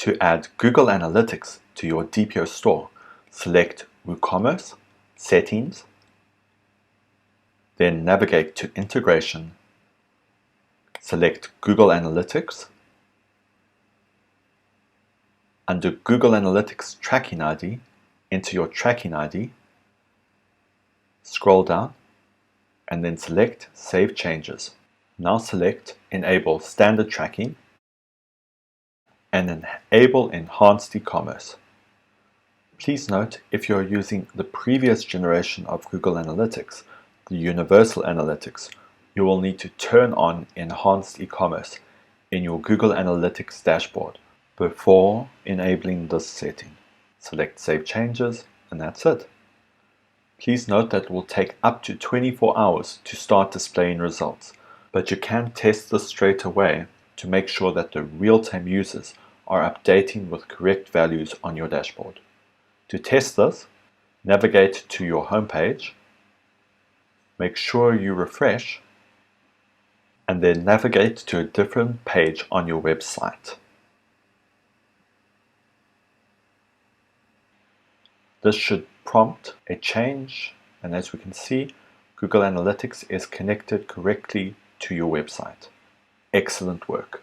To add Google Analytics to your DPO store, select WooCommerce, Settings, then navigate to Integration, select Google Analytics. Under Google Analytics Tracking ID, enter your tracking ID, scroll down, and then select Save Changes. Now select Enable Standard Tracking and enable Enhanced E-commerce. Please note, if you are using the previous generation of Google Analytics, the Universal Analytics, you will need to turn on Enhanced E-commerce in your Google Analytics dashboard before enabling this setting. Select Save Changes, and that's it. Please note that it will take up to 24 hours to start displaying results, but you can test this straight away to make sure that the real-time users are updating with correct values on your dashboard. To test this, navigate to your homepage, make sure you refresh, and then navigate to a different page on your website. This should prompt a change, and as we can see, Google Analytics is connected correctly to your website. Excellent work.